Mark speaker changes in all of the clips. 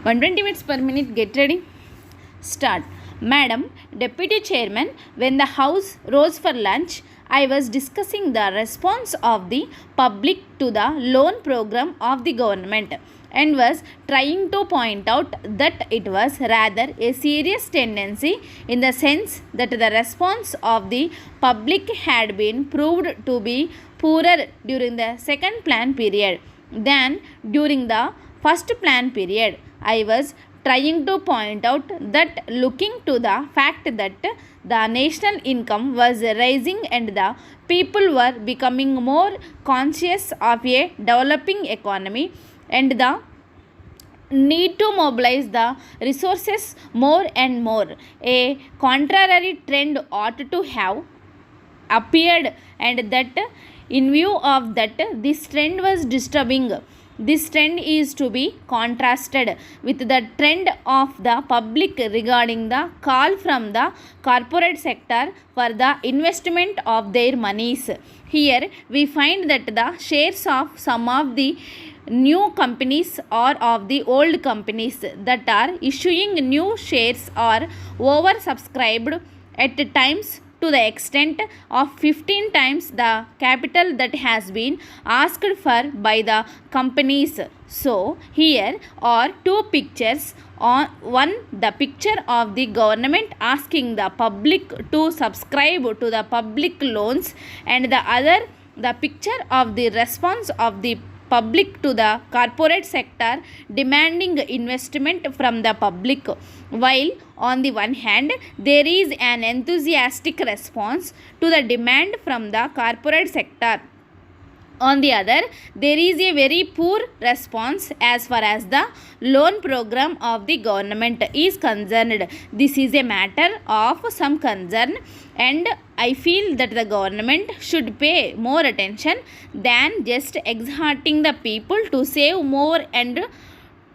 Speaker 1: 120 minutes per minute. Get ready. Start. Madam Deputy Chairman, when the House rose for lunch, I was discussing the response of the public to the loan program of the government and was trying to point out that it was rather a serious tendency in the sense that the response of the public had been proved to be poorer during the second plan period than during the first plan period. I was trying to point out that looking to the fact that the national income was rising and the people were becoming more conscious of a developing economy and the need to mobilize the resources more and more, a contrary trend ought to have appeared, and that in view of that this trend was disturbing. This trend is to be contrasted with the trend of the public regarding the call from the corporate sector for the investment of their monies. Here we find that the shares of some of the new companies or of the old companies that are issuing new shares are oversubscribed at times to the extent of 15 times the capital that has been asked for by the companies. So here are two pictures. On one, the picture of the government asking the public to subscribe to the public loans, and the other, the picture of the response of the public to the corporate sector demanding investment from the public. While on the one hand there is an enthusiastic response to the demand from the corporate sector, on the other there is a very poor response as far as the loan program of the government is concerned. This is a matter of some concern, and I feel that the government should pay more attention than just exhorting the people to save more and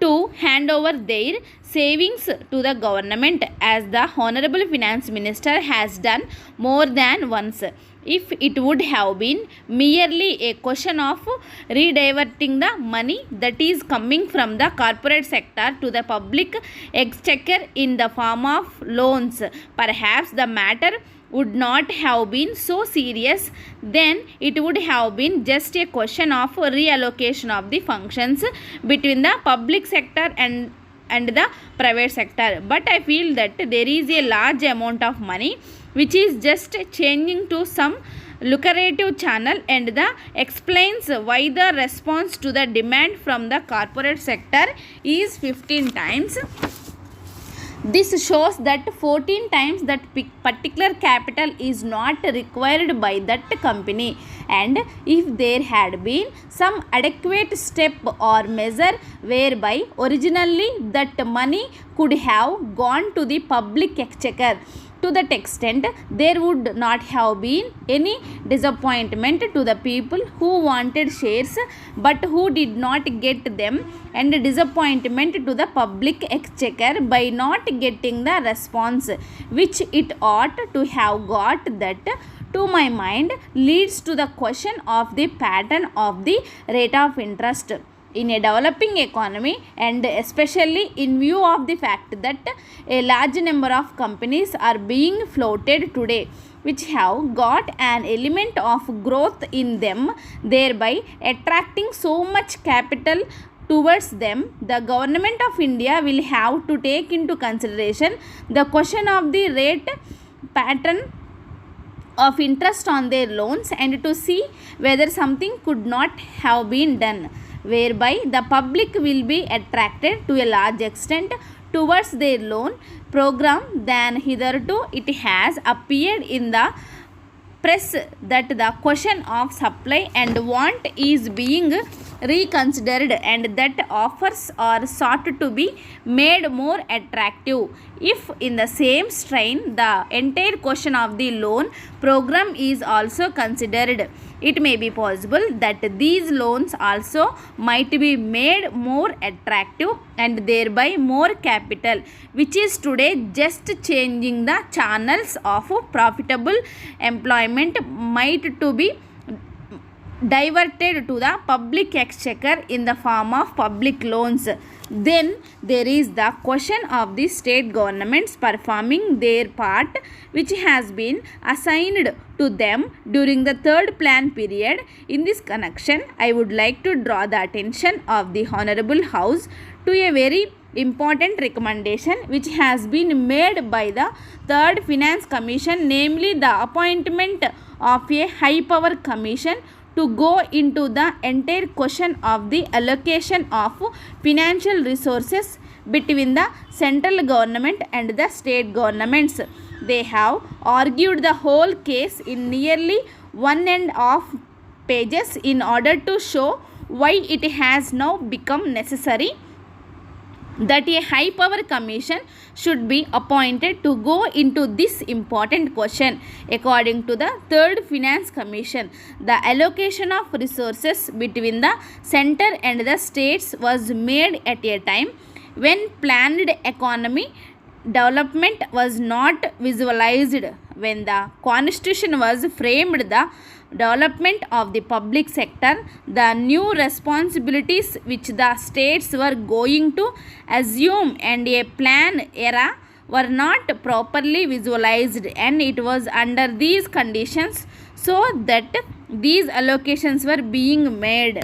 Speaker 1: to hand over their savings to the government, as the Honorable Finance Minister has done more than once. If it would have been merely a question of rediverting the money that is coming from the corporate sector to the public exchequer in the form of loans, perhaps the matter would not have been so serious. Then it would have been just a question of reallocation of the functions between the public sector and the private sector. But I feel that there is a large amount of money which is just changing to some lucrative channel, and that explains why the response to the demand from the corporate sector is 15 times. This shows that 14 times that particular capital is not required by that company, and if there had been some adequate step or measure whereby originally that money could have gone to the public exchequer, to that extent there would not have been any disappointment to the people who wanted shares but who did not get them, and disappointment to the public exchequer by not getting the response which it ought to have got. That, to my mind, leads to the question of the pattern of the rate of interest in a developing economy, and especially in view of the fact that a large number of companies are being floated today which have got an element of growth in them, thereby attracting so much capital towards them. The government of India will have to take into consideration the question of the rate pattern of interest on their loans, and to see whether something could not have been done whereby the public will be attracted to a large extent towards their loan program than hitherto it has appeared in the press that the question of supply and want is being reconsidered, and that offers are sought to be made more attractive. If in the same strain the entire question of the loan program is also considered, it may be possible that these loans also might be made more attractive and thereby more capital, which is today just changing the channels of profitable employment, might to be diverted to the public exchequer in the form of public loans. Then there is the question of the state governments performing their part, which has been assigned to them during the third plan period. In this connection, I would like to draw the attention of the Honorable House to a very important recommendation which has been made by the Third Finance Commission, namely the appointment of a high power commission to go into the entire question of the allocation of financial resources between the central government and the state governments. They have argued the whole case in nearly 1.5 pages in order to show why it has now become necessary that a high power commission should be appointed to go into this important question. According to the Third Finance Commission, the allocation of resources between the center and the states was made at a time when planned economy development was not visualized. When the constitution was framed, the development of the public sector, the new responsibilities which the states were going to assume, and a plan era were not properly visualized, and it was under these conditions so that these allocations were being made.